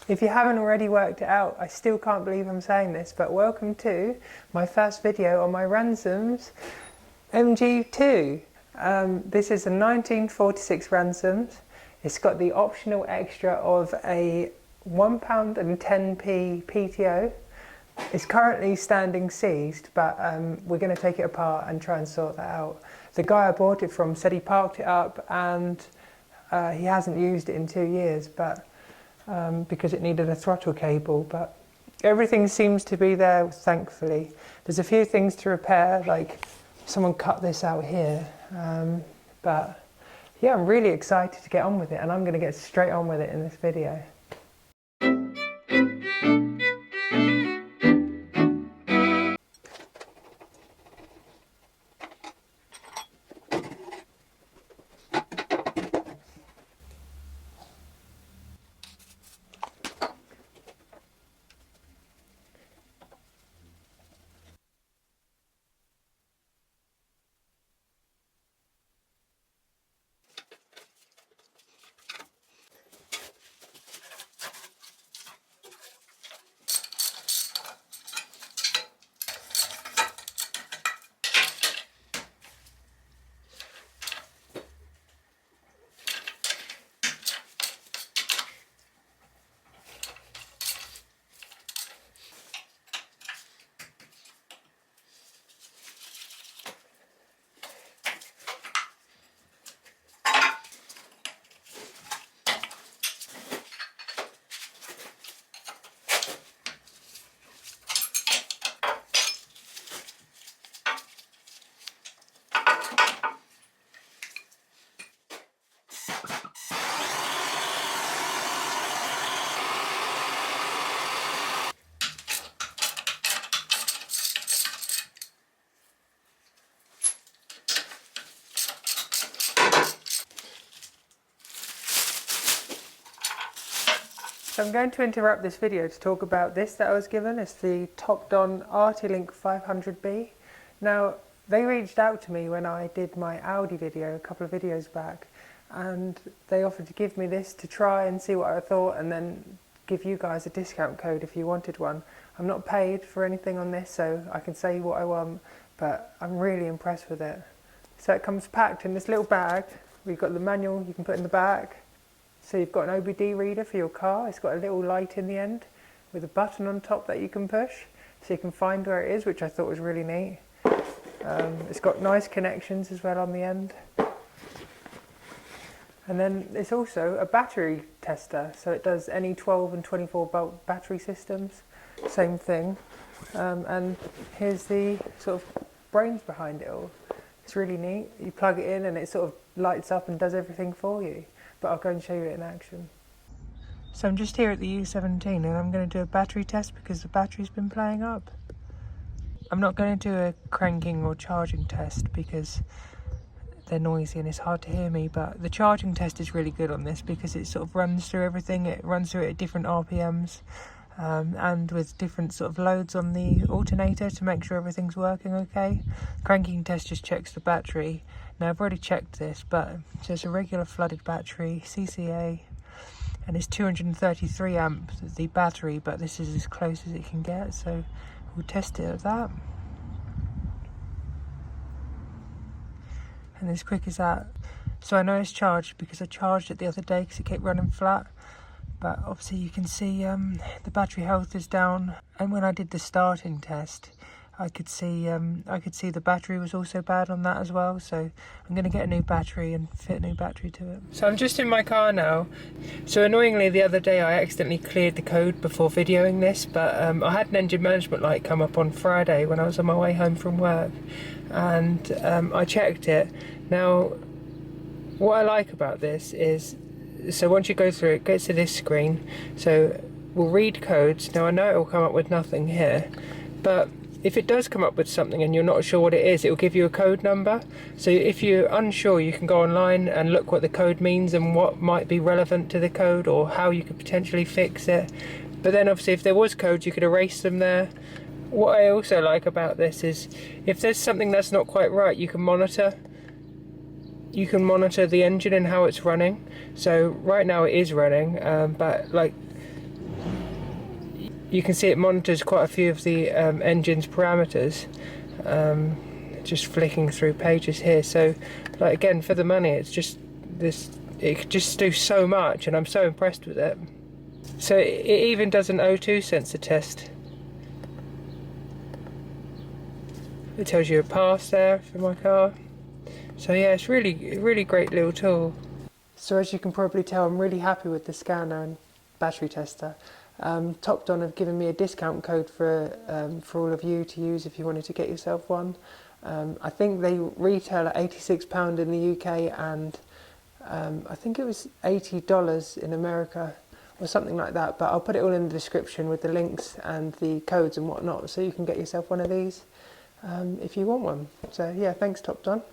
If you haven't already worked it out, I still can't believe I'm saying this, but welcome to my first video on my Ransomes MG2. This is a 1946 Ransomes. It's got the optional extra of a £1.10 PTO. It's currently standing seized, but we're going to take it apart and try and sort that out. The guy I bought it from said he parked it up and he hasn't used it in 2 years, but because it needed a throttle cable, but everything seems to be there, thankfully. There's a few things to repair, like someone cut this out here, but yeah, I'm really excited to get on with it, and I'm going to get straight on with it in this video. So I'm going to interrupt this video to talk about this that I was given. It's the Topdon Artilink 500B. Now, they reached out to me when I did my Audi video a couple of videos back, and they offered to give me this to try and see what I thought, and then give you guys a discount code if you wanted one. I'm not paid for anything on this, so I can say what I want, but I'm really impressed with it. So it comes packed in this little bag. We've got the manual you can put in the back. So you've got an OBD reader for your car. It's got a little light in the end with a button on top that you can push so you can find where it is, which I thought was really neat. It's got nice connections as well on the end. And then it's also a battery tester, so it does any 12 and 24 volt battery systems, same thing. And here's the sort of brains behind it all. It's really neat. You plug it in and it sort of lights up and does everything for you. But I'll go and show you it in action. So I'm just here at the U17 and I'm going to do a battery test because the battery's been playing up. I'm not going to do a cranking or charging test because they're noisy and it's hard to hear me, but the charging test is really good on this because it sort of runs through everything. It runs through it at different RPMs and with different sort of loads on the alternator to make sure everything's working okay. Cranking test just checks the battery. Now I've already checked this, but it's a regular flooded battery, CCA, and it's 233 amps the battery, but this is as close as it can get, so we'll test it at that. And as quick as that. So I know it's charged because I charged it the other day because it kept running flat, but obviously you can see the battery health is down, and when I did the starting test I could see the battery was also bad on that as well, so I'm going to get a new battery and fit a new battery to it. So I'm just in my car now. So annoyingly the other day I accidentally cleared the code before videoing this, but I had an engine management light come up on Friday when I was on my way home from work, and I checked it. Now what I like about this is, so once you go through it gets to this screen, so we'll read codes. Now I know it will come up with nothing here, but if it does come up with something and you're not sure what it is, it will give you a code number. So if you're unsure, you can go online and look what the code means and what might be relevant to the code or how you could potentially fix it. But then obviously if there was codes, you could erase them there. What I also like about this is if there's something that's not quite right, you can monitor the engine and how it's running. So right now it is running, but like you can see it monitors quite a few of the engine's parameters. Just flicking through pages here. So, like, again, for the money, it's just this. It could just do so much, and I'm so impressed with it. So it even does an O2 sensor test. It tells you a pass there for my car. So yeah, it's really great little tool. So as you can probably tell, I'm really happy with the scanner and battery tester. Topdon have given me a discount code for all of you to use if you wanted to get yourself one. I think they retail at £86 in the UK, and I think it was $80 in America or something like that, but I'll put it all in the description with the links and the codes and whatnot, so you can get yourself one of these if you want one. So yeah, thanks Topdon.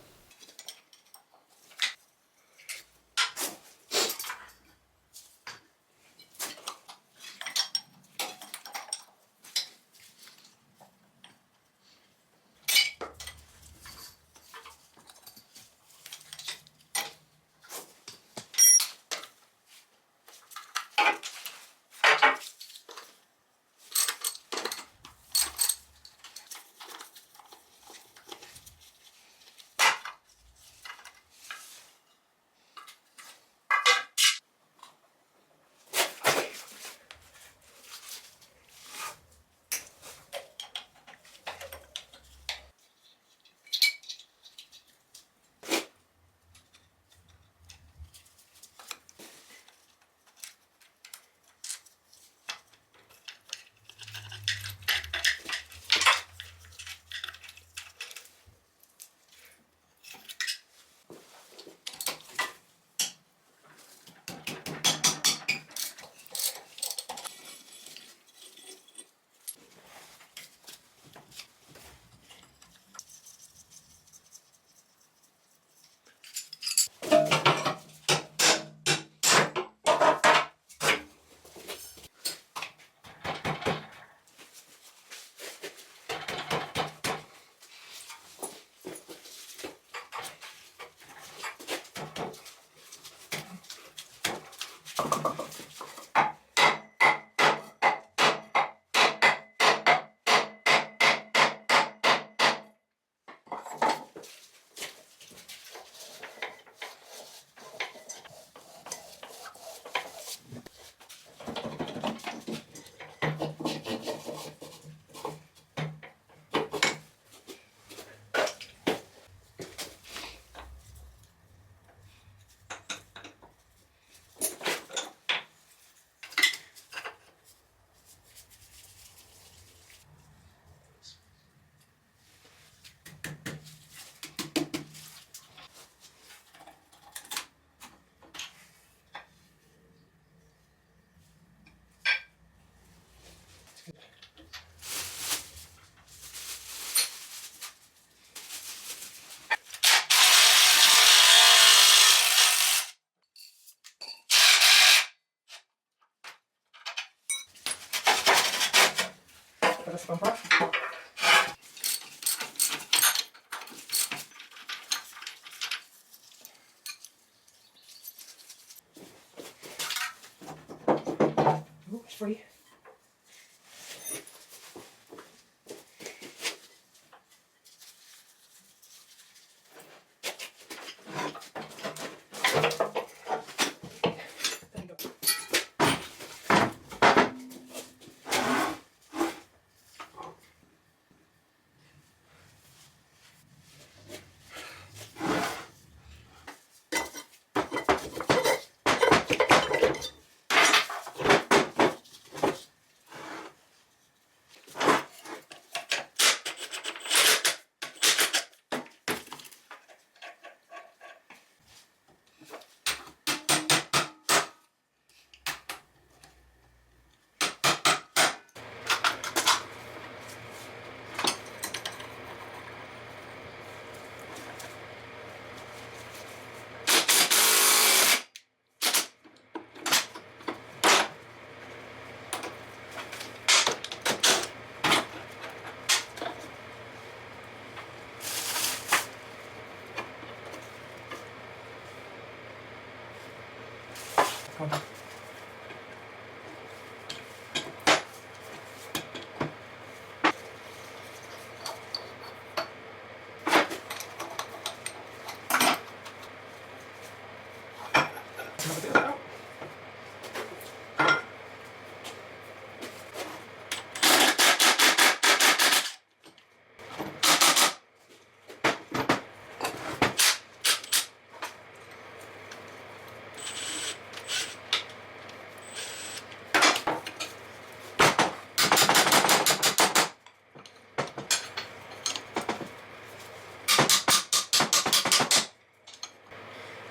Teraz pompa. It's free.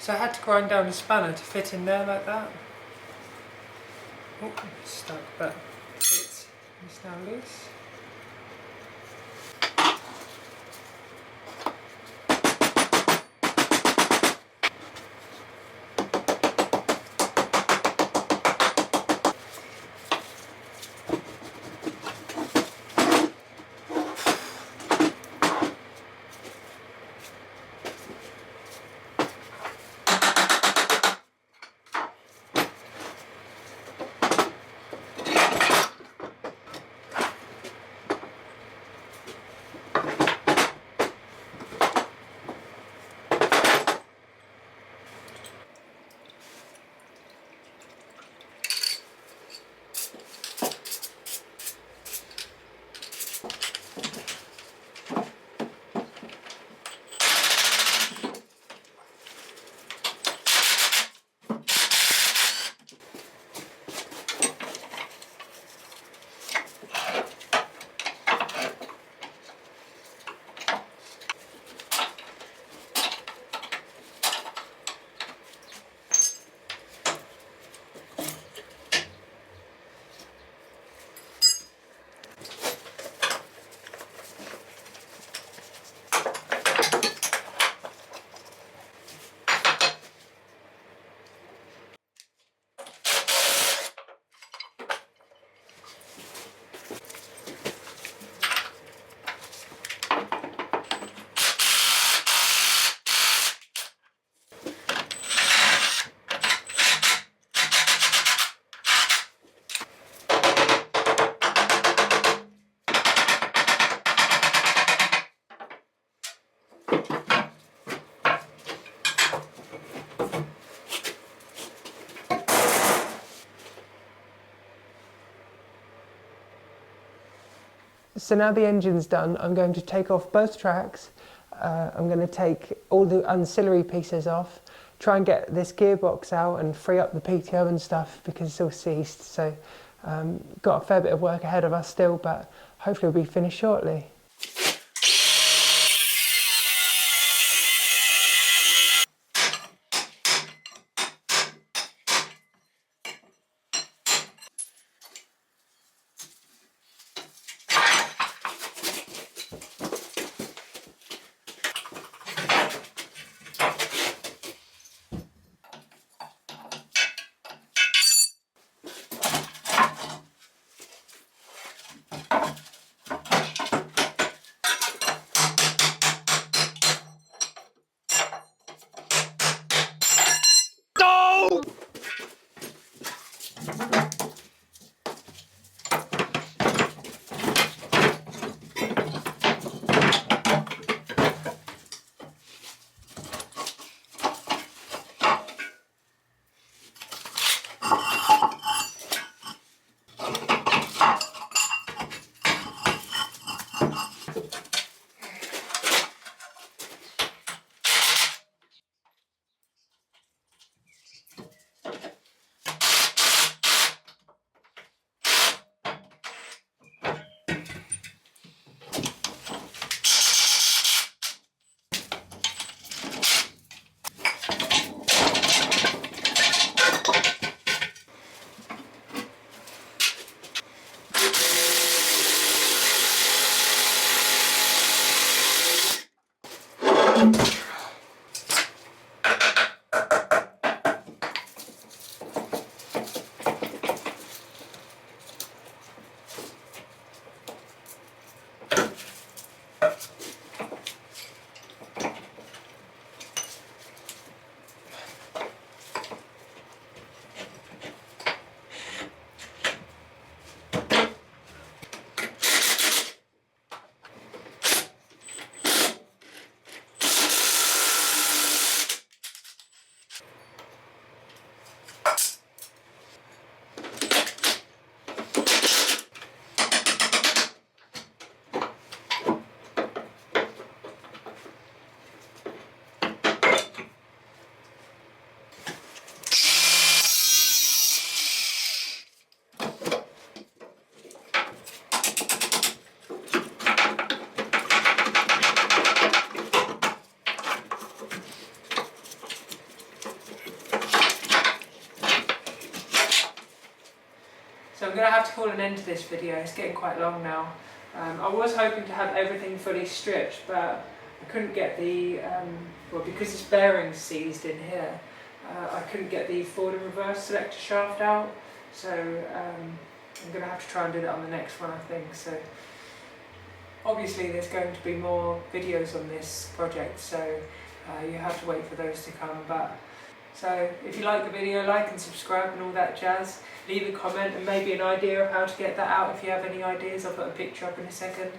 So I had to grind down a spanner to fit in there like that. Oh, it's stuck, but it's now loose. So now the engine's done, I'm going to take off both tracks. I'm going to take all the ancillary pieces off, try and get this gearbox out and free up the PTO and stuff because it's all seized. So got a fair bit of work ahead of us still, but hopefully we'll be finished shortly. have to call an end to this video, it's getting quite long now. I was hoping to have everything fully stripped, but I couldn't get the, well, because this bearing's seized in here, I couldn't get the forward and reverse selector shaft out, so I'm going to have to try and do that on the next one, I think. So obviously there's going to be more videos on this project, so you have to wait for those to come. But so if you like the video, like and subscribe and all that jazz. Leave a comment and maybe an idea of how to get that out if you have any ideas. I'll put a picture up in a second.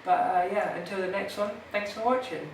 But yeah, until the next one, thanks for watching.